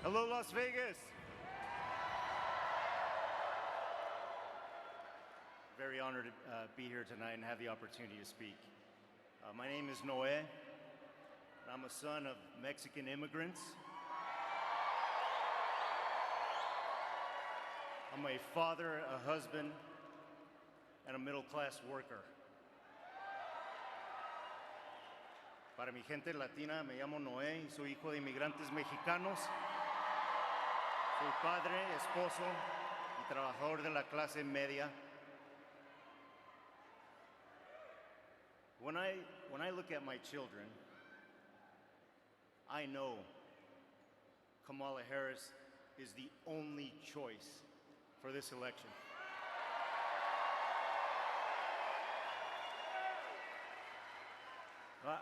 Hello, Las Vegas. Very honored to be here tonight and have the opportunity to speak. My name is Noé. I'm a son of Mexican immigrants. I'm a father, a husband, and a middle-class worker. Para mi gente latina, me llamo Noé y soy hijo de inmigrantes mexicanos. Soy padre, esposo y trabajador de la clase media. When I look at my children, I know Kamala Harris is the only choice for this election.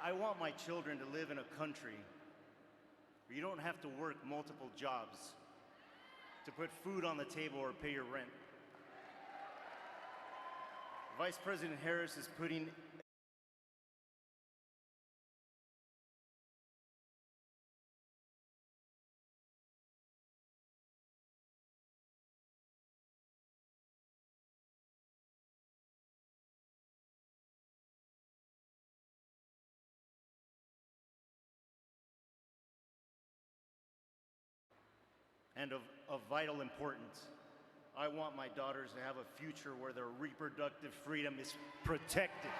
I want my children to live in a country where you don't have to work multiple jobs to put food on the table or pay your rent. Vice President Harris is putting and of vital importance. I want my daughters to have a future where their reproductive freedom is protected.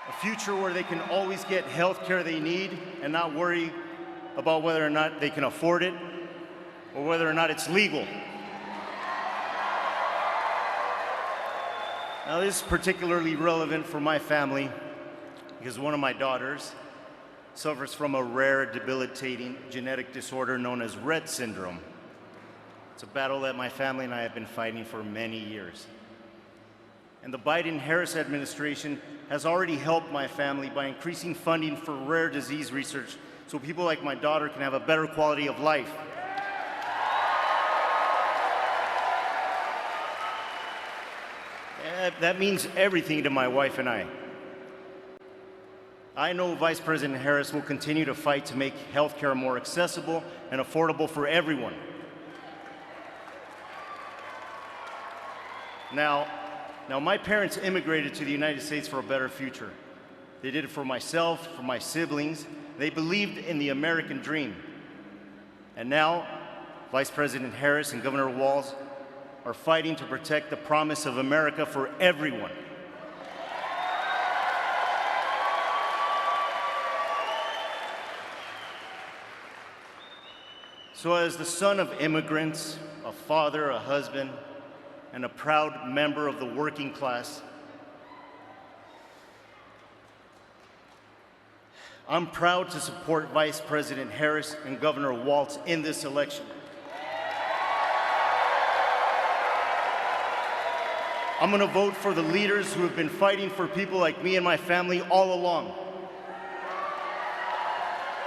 A future where they can always get health care they need and not worry about whether or not they can afford it or whether or not it's legal. Now, this is particularly relevant for my family because one of my daughters suffers from a rare, debilitating genetic disorder known as Rett syndrome. It's a battle that my family and I have been fighting for many years. And the Biden-Harris administration has already helped my family by increasing funding for rare disease research so people like my daughter can have a better quality of life. That means everything to my wife and I. I know Vice President Harris will continue to fight to make healthcare more accessible and affordable for everyone. Now, my parents immigrated to the United States for a better future. They did it for myself, for my siblings. They believed in the American dream. And now, Vice President Harris and Governor Walz are fighting to protect the promise of America for everyone. So as the son of immigrants, a father, a husband, and a proud member of the working class, I'm proud to support Vice President Harris and Governor Walz in this election. I'm going to vote for the leaders who have been fighting for people like me and my family all along.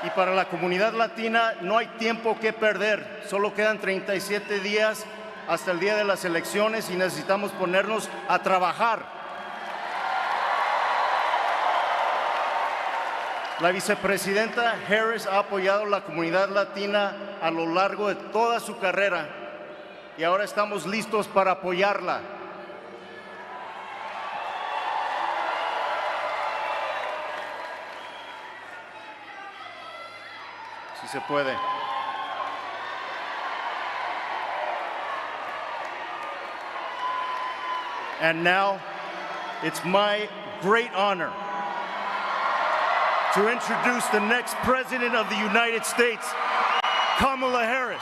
Y para la comunidad latina no hay tiempo que perder. Solo quedan 37 días hasta el día de las elecciones y necesitamos ponernos a trabajar. La vicepresidenta Harris ha apoyado a la comunidad latina a lo largo de toda su carrera y ahora estamos listos para apoyarla. Si se puede. And now, it's my great honor to introduce the next President of the United States, Kamala Harris.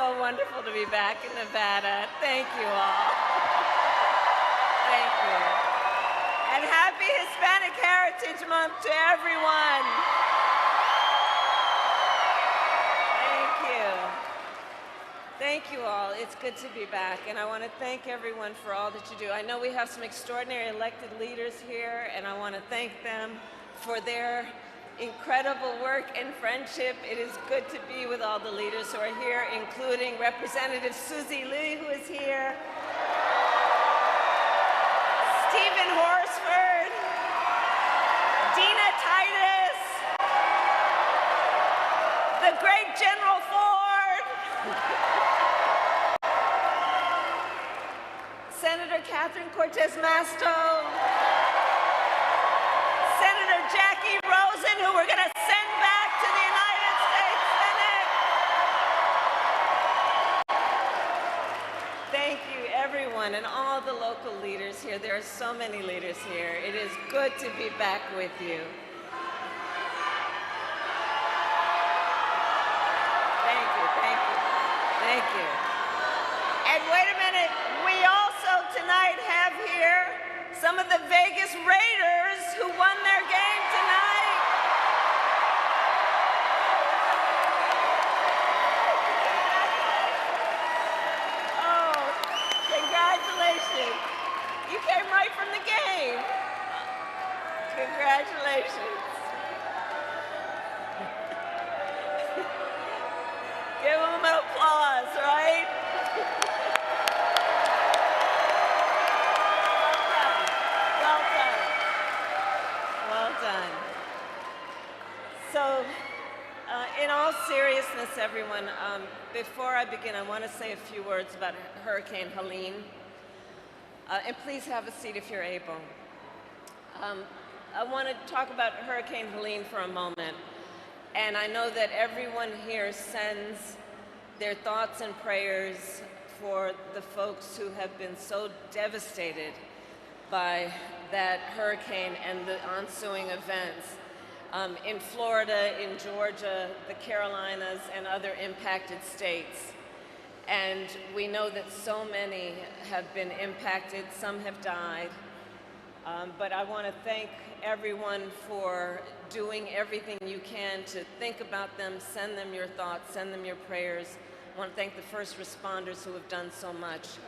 so wonderful to be back in Nevada. Thank you all. Thank you. And happy Hispanic Heritage Month to everyone. Thank you. Thank you all. It's good to be back. And I want to thank everyone for all that you do. I know we have some extraordinary elected leaders here, and I want to thank them for their incredible work and friendship. It is good to be with all the leaders who are here, including Representative Susie Lee, who is here, Stephen Horsford, Dina Titus, the great General Ford, Senator Catherine Cortez Masto, Senator Jackie Rosen, who we're going to send back to the United States Senate. Thank you, everyone, and all the local leaders here. There are so many leaders here. It is good to be back with you. Thank you, thank you, thank you. And wait a minute, we also tonight have here some of the Vegas Raiders who won their game tonight. Oh, congratulations. You came right from the game. Congratulations. Give them an applause, right? So, in all seriousness, everyone, before I begin, I want to say a few words about Hurricane Helene. And please have a seat if you're able. I want to talk about Hurricane Helene for a moment. And I know that everyone here sends their thoughts and prayers for the folks who have been so devastated by that hurricane and the ensuing events. In Florida, in Georgia, the Carolinas, and other impacted states. And we know that so many have been impacted, some have died. But I want to thank everyone for doing everything you can to think about them, send them your thoughts, send them your prayers. I want to thank the first responders who have done so much.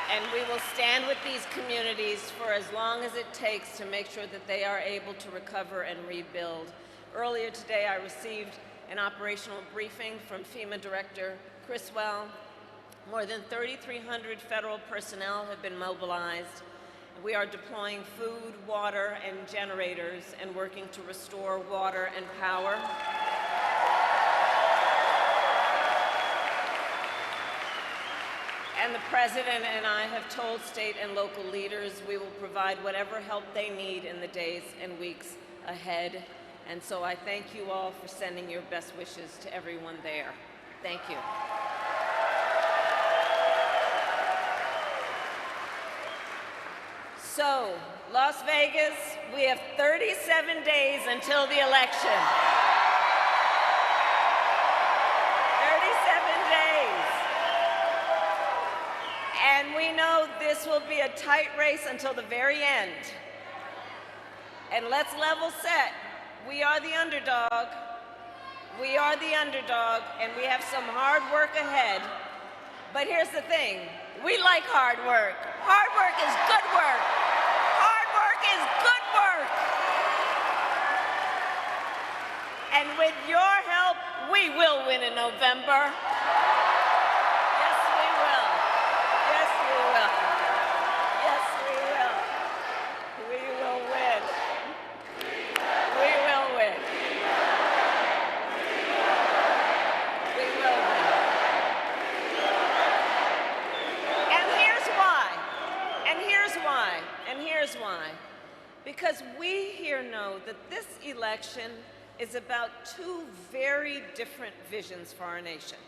And we will stand with these communities for as long as it takes to make sure that they are able to recover and rebuild. Earlier today, I received an operational briefing from FEMA Director Criswell. More than 3,300 federal personnel have been mobilized. We are deploying food, water, and generators and working to restore water and power. And the President and I have told state and local leaders we will provide whatever help they need in the days and weeks ahead. And so I thank you all for sending your best wishes to everyone there. Thank you. So, Las Vegas, we have 37 days until the election. 37 days. And we know this will be a tight race until the very end. And let's level set. We are the underdog. We are the underdog, and we have some hard work ahead. But here's the thing. We like hard work. Hard work is good work. Hard work is good work. And with your help, we will win in November. Yes, we will. Yes, we will. Yes, we will. We will win. We will win. We will win. And here's why. And here's why. And here's why. Because we here know that this election is about two very different visions for our nation.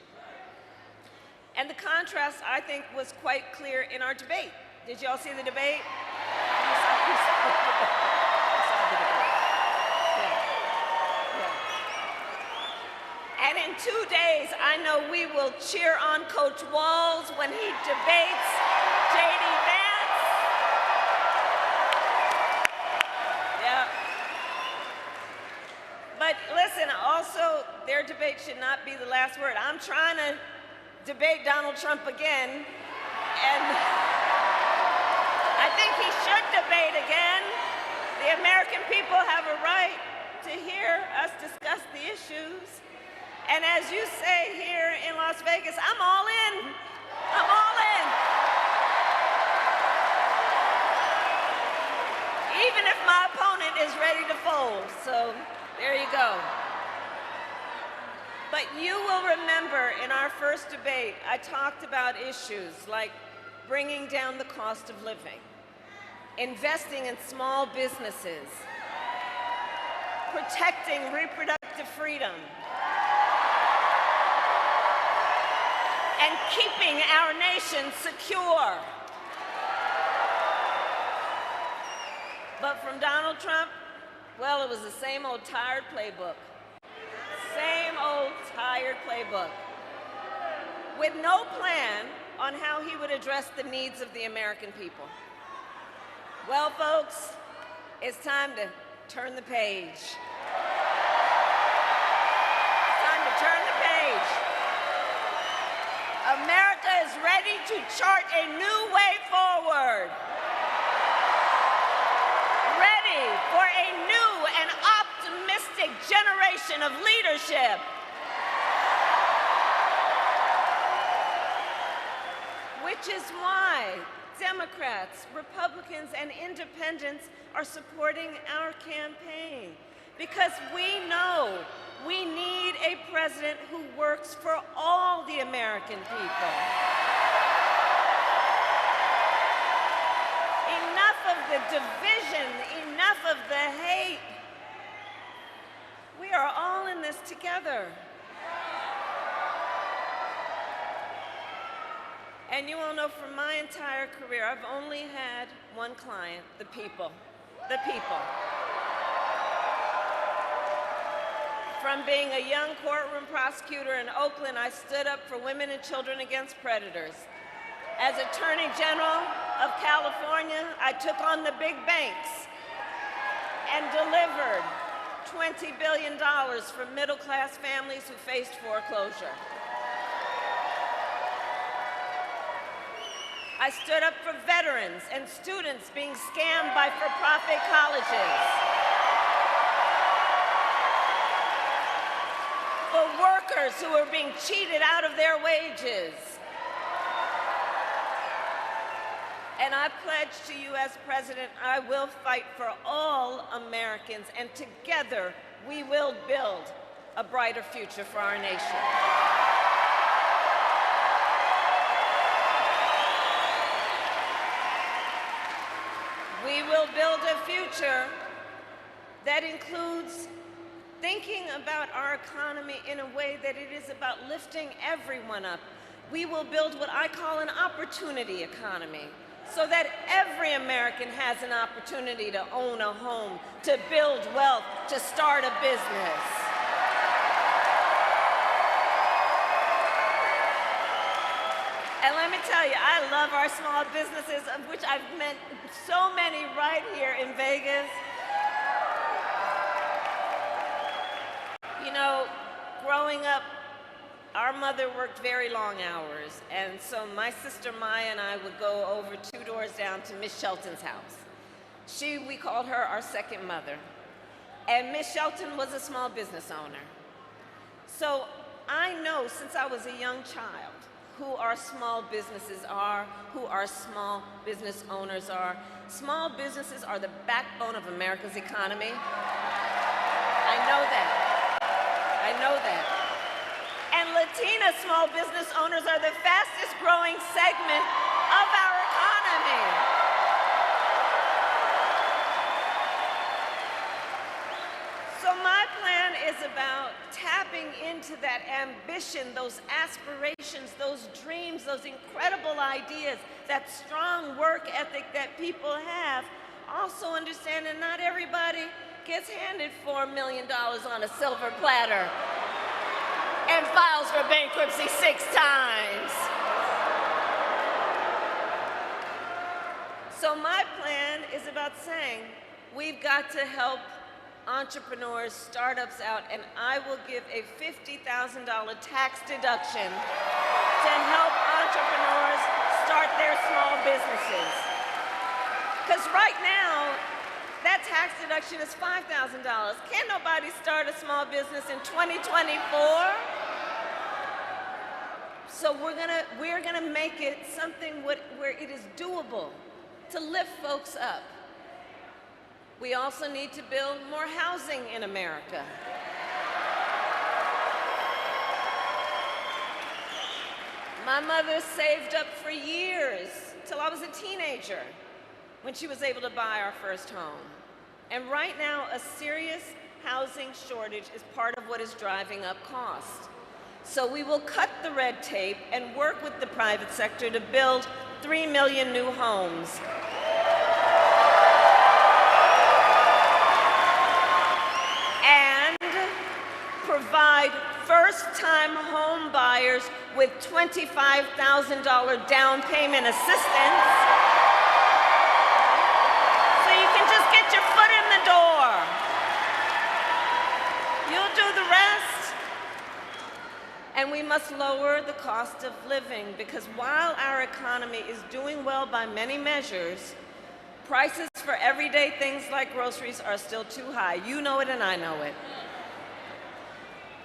And the contrast, I think, was quite clear in our debate. Did you all see the debate? You saw the debate. You saw the debate. Yeah. in 2 days, I know we will cheer on Coach Walls when he debates J.D. Vance. Yeah. But listen, also, their debate should not be the last word. I'm trying to debate Donald Trump again, and I think he should debate again. The American people have a right to hear us discuss the issues. And as you say here in Las Vegas, I'm all in. I'm all in. Even if my opponent is ready to fold. So there you go. But you will remember in our first debate, I talked about issues like bringing down the cost of living, investing in small businesses, protecting reproductive freedom, and keeping our nation secure. But from Donald Trump, well, it was the same old tired playbook. Same old tired playbook. With no plan on how he would address the needs of the American people. Well, folks, it's time to turn the page. It's time to turn the page. America is ready to chart a new way forward. Ready for a new and optimistic generation of leadership. Which is why Democrats, Republicans, and independents are supporting our campaign. Because we know we need a president who works for all the American people. Enough of the division, enough of the hate. We are all in this together. And you all know from my entire career, I've only had one client, the people. The people. From being a young courtroom prosecutor in Oakland, I stood up for women and children against predators. As Attorney General of California, I took on the big banks and delivered $20 billion for middle-class families who faced foreclosure. I stood up for veterans and students being scammed by for-profit colleges. For workers who are being cheated out of their wages. And I pledge to you as president, I will fight for all Americans, and together we will build a brighter future for our nation. We will build a future that includes thinking about our economy in a way that it is about lifting everyone up. We will build what I call an opportunity economy, so that every American has an opportunity to own a home, to build wealth, to start a business. And let me tell you, I love our small businesses, of which I've met so many right here in Vegas. You know, growing up, our mother worked very long hours, and so my sister Maya and I would go over 2 doors down to Miss Shelton's house. We called her our second mother. And Miss Shelton was a small business owner. So I know since I was a young child who our small businesses are, who our small business owners are. Small businesses are the backbone of America's economy. I know that. I know that. And Latina small business owners are the fastest growing segment of our economy. So my plan is about tapping into that ambition, those aspirations, those dreams, those incredible ideas, that strong work ethic that people have. Also understanding not everybody gets handed $4 million on a silver platter. and files for bankruptcy 6 times. So my plan is about saying we've got to help entrepreneurs, startups out, and I will give a $50,000 tax deduction to help entrepreneurs start their small businesses. Because right now, that tax deduction is $5,000. Can't nobody start a small business in 2024? So we're gonna make it something where it is doable to lift folks up. We also need to build more housing in America. My mother saved up for years, till I was a teenager, when she was able to buy our first home. And right now, a serious housing shortage is part of what is driving up costs. So we will cut the red tape and work with the private sector to build 3 million new homes. And provide first-time home buyers with $25,000 down payment assistance so you can just get your foot in the door. You'll do the rest. And we must lower the cost of living, because while our economy is doing well by many measures, prices for everyday things like groceries are still too high. You know it and I know it.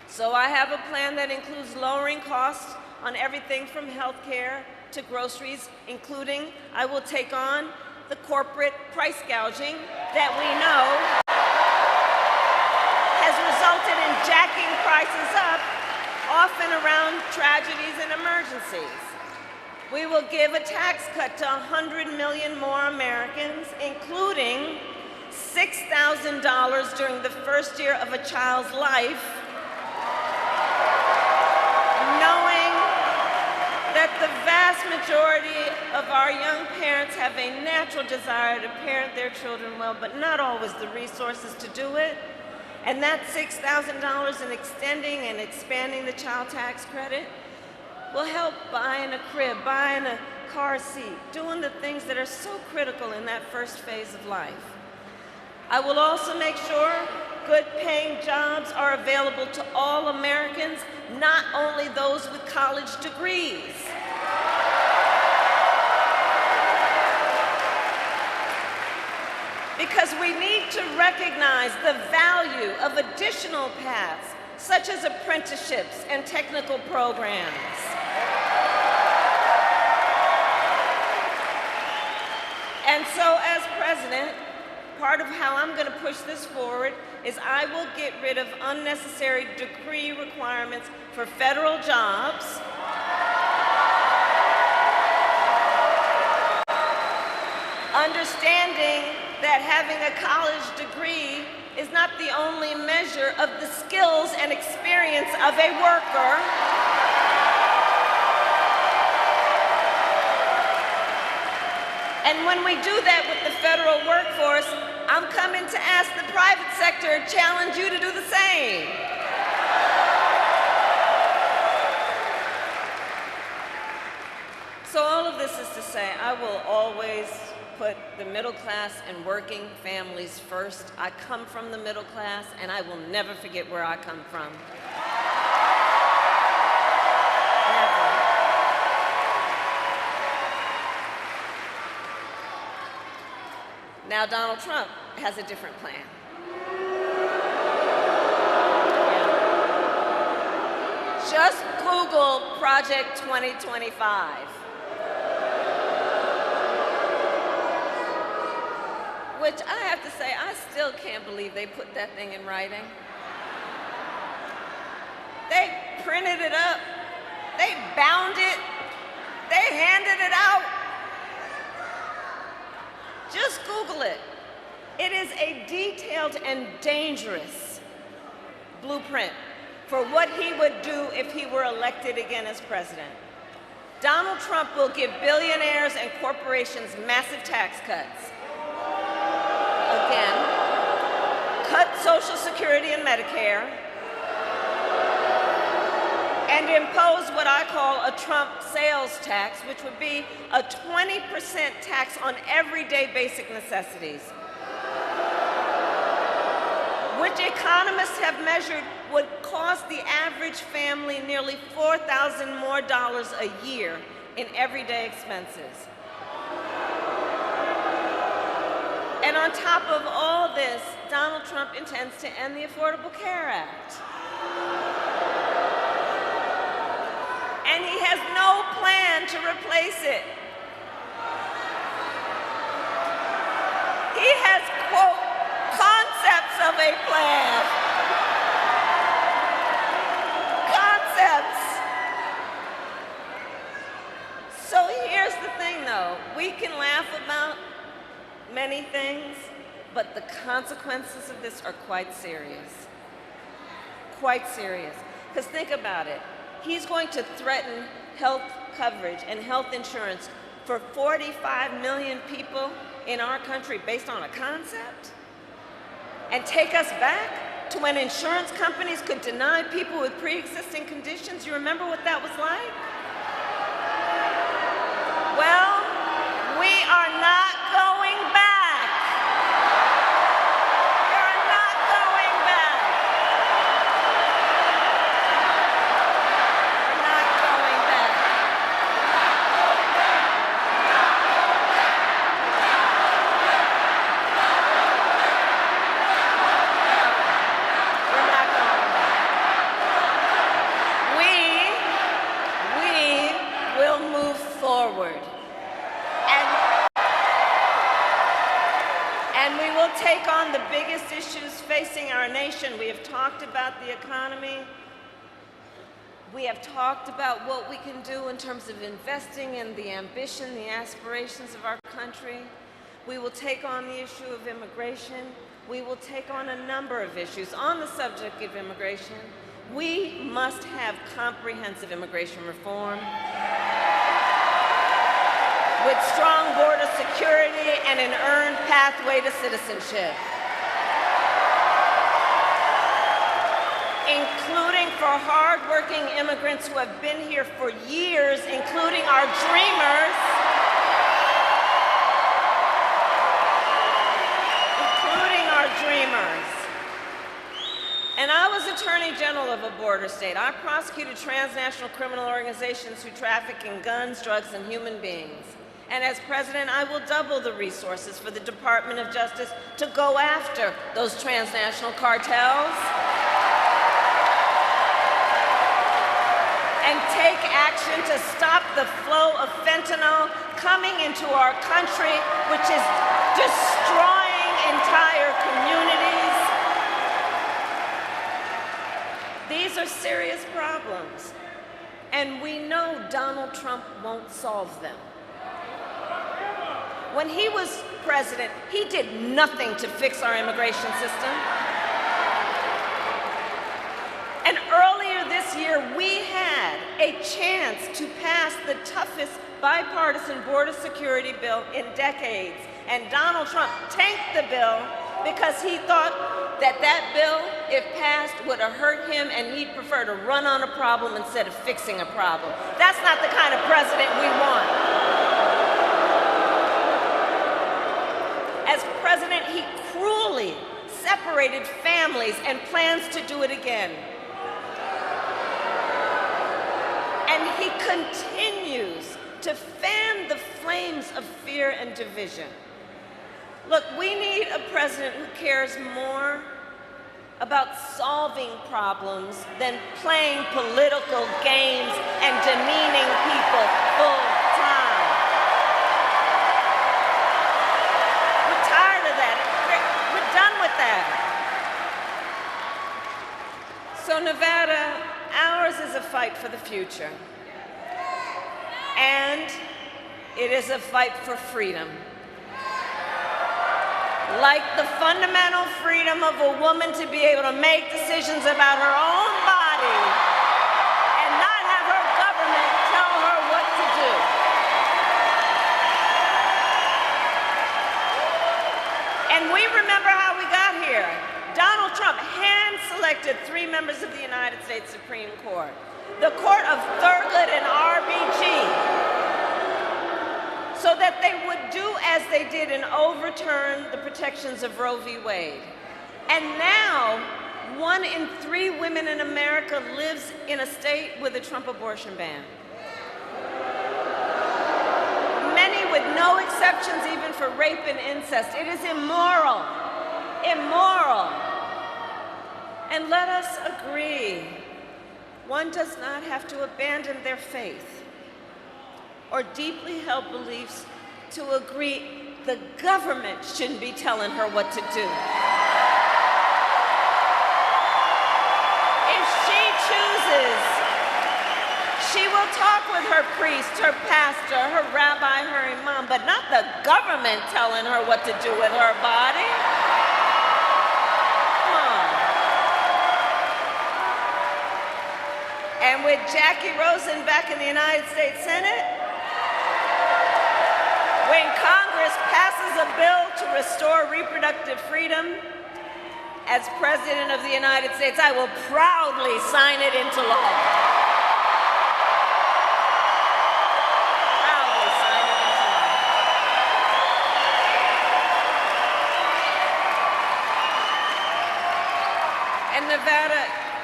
So I have a plan that includes lowering costs on everything from healthcare to groceries, including I will take on the corporate price gouging that we know has resulted in jacking prices up, often around tragedies and emergencies. We will give a tax cut to 100 million more Americans, including $6,000 during the first year of a child's life, knowing that the vast majority of our young parents have a natural desire to parent their children well, but not always the resources to do it. And that $6,000 in extending and expanding the child tax credit will help buying a crib, buying a car seat, doing the things that are so critical in that first phase of life. I will also make sure good-paying jobs are available to all Americans, not only those with college degrees. Because we need to recognize the value of additional paths, such as apprenticeships and technical programs. And so, as president, part of how I'm going to push this forward is I will get rid of unnecessary degree requirements for federal jobs, understanding that having a college degree is not the only measure of the skills and experience of a worker. And when we do that with the federal workforce, I'm coming to ask the private sector, challenge you to do the same. So all of this is to say, I will always put the middle class and working families first. I come from the middle class, and I will never forget where I come from. Never. Now, Donald Trump has a different plan. Yeah. Just Google Project 2025. Which I have to say, I still can't believe they put that thing in writing. They printed it up, they bound it, they handed it out. Just Google it. It is a detailed and dangerous blueprint for what he would do if he were elected again as president. Donald Trump will give billionaires and corporations massive tax cuts. Again, cut Social Security and Medicare, and impose what I call a Trump sales tax, which would be a 20% tax on everyday basic necessities, which economists have measured would cost the average family nearly $4,000 more a year in everyday expenses. And on top of all this, Donald Trump intends to end the Affordable Care Act. And he has no plan to replace it. He has, quote, concepts of a plan. Concepts. So here's the thing, though. We can laugh about many things, but the consequences of this are quite serious. Quite serious. Because think about it. He's going to threaten health coverage and health insurance for 45 million people in our country based on a concept? And take us back to when insurance companies could deny people with pre-existing conditions? You remember what that was like? Well, we are not going back. We are not going back. We're not going back. We're not going back. We will move forward. And we will take on the biggest issues facing our nation. We have talked about the economy. We have talked about what we can do in terms of investing in the ambition, the aspirations of our country. We will take on the issue of immigration. We will take on a number of issues. On the subject of immigration, we must have comprehensive immigration reform with strong border security and an earned pathway to citizenship, including for hardworking immigrants who have been here for years, including our dreamers, And I was Attorney General of a border state. I prosecuted transnational criminal organizations who traffic in guns, drugs, and human beings. And as president, I will double the resources for the Department of Justice to go after those transnational cartels and take action to stop the flow of fentanyl coming into our country, which is destroying entire communities. These are serious problems, and we know Donald Trump won't solve them. When he was president, he did nothing to fix our immigration system. And earlier this year, we had a chance to pass the toughest bipartisan border security bill in decades. And Donald Trump tanked the bill because he thought that that bill, if passed, would have hurt him, and he'd prefer to run on a problem instead of fixing a problem. That's not the kind of president we want. As president, he cruelly separated families and plans to do it again. And he continues to fan the flames of fear and division. Look, we need a president who cares more about solving problems than playing political games and demeaning people full time. We're tired of that. We're done with that. So Nevada, ours is a fight for the future. And it is a fight for freedom. Like the fundamental freedom of a woman to be able to make decisions about her own body and not have her government tell her what to do. And we remember how we got here. Donald Trump hand-selected 3 members members of the United States Supreme Court, the court of Thurgood and RBG, so that they would do as they did and overturn the protections of Roe v. Wade. And now, 1 in 3 women in America lives in a state with a Trump abortion ban. Many with no exceptions even for rape and incest. It is immoral, immoral. And let us agree, one does not have to abandon their faith or deeply held beliefs to agree the government shouldn't be telling her what to do. If she chooses, she will talk with her priest, her pastor, her rabbi, her imam, but not the government telling her what to do with her body. Come on. And with Jackie Rosen back in the United States Senate, when Congress passes a bill to restore reproductive freedom, as President of the United States, I will proudly sign it into law. Nevada,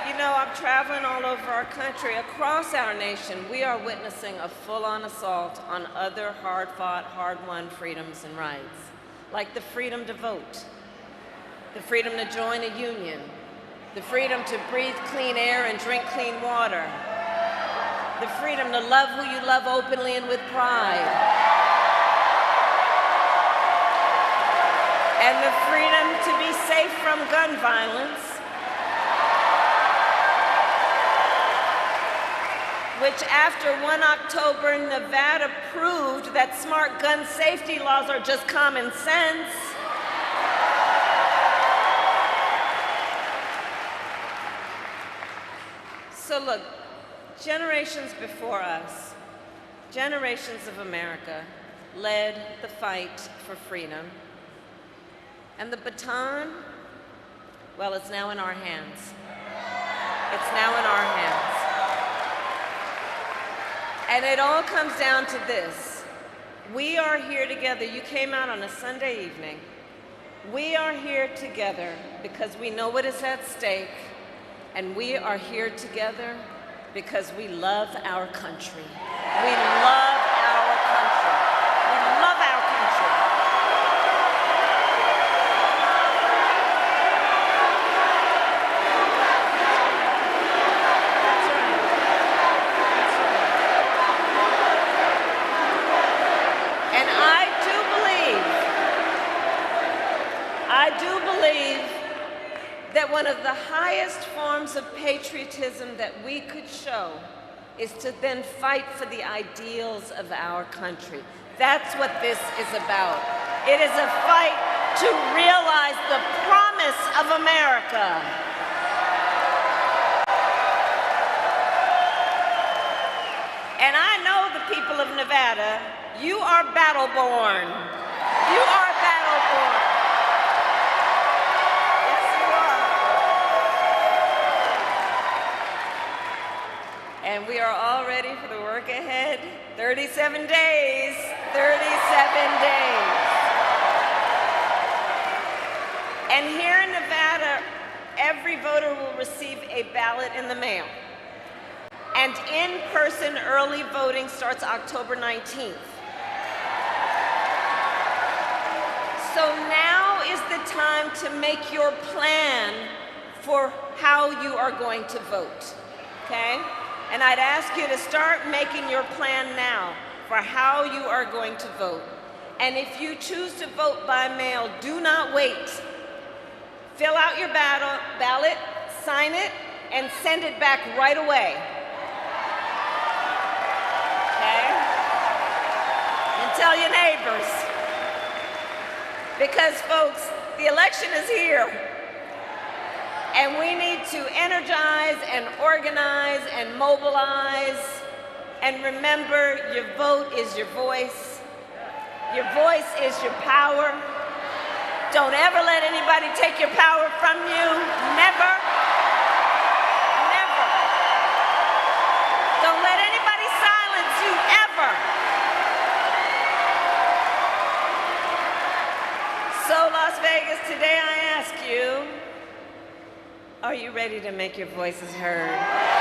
you know, I'm traveling all over our country. Across our nation, we are witnessing a full-on assault on other hard-fought, hard-won freedoms and rights, like the freedom to vote, the freedom to join a union, the freedom to breathe clean air and drink clean water, the freedom to love who you love openly and with pride, and the freedom to be safe from gun violence, which after 1 October, Nevada proved that smart gun safety laws are just common sense. So look, generations before us, generations of America led the fight for freedom. And the baton, well, it's now in our hands. It's now in our hands. And it all comes down to this. We are here together. You came out on a Sunday evening. We are here together because we know what is at stake, and we are here together because we love our country. We love our country. We love our country. I do believe that one of the highest forms of patriotism that we could show is to then fight for the ideals of our country. That's what this is about. It is a fight to realize the promise of America. And I know the people of Nevada, you are battle-born. You are battle-born. And we are all ready for the work ahead. 37 days, 37 days. And here in Nevada, every voter will receive a ballot in the mail. And in-person early voting starts October 19th. So now is the time to make your plan for how you are going to vote, okay? And I'd ask you to start making your plan now for how you are going to vote. And if you choose to vote by mail, do not wait. Fill out your ballot, sign it, and send it back right away. Okay? And tell your neighbors. Because, folks, the election is here. And we need to energize and organize and mobilize. And remember, your vote is your voice. Your voice is your power. Don't ever let anybody take your power from you. Never. Are you ready to make your voices heard?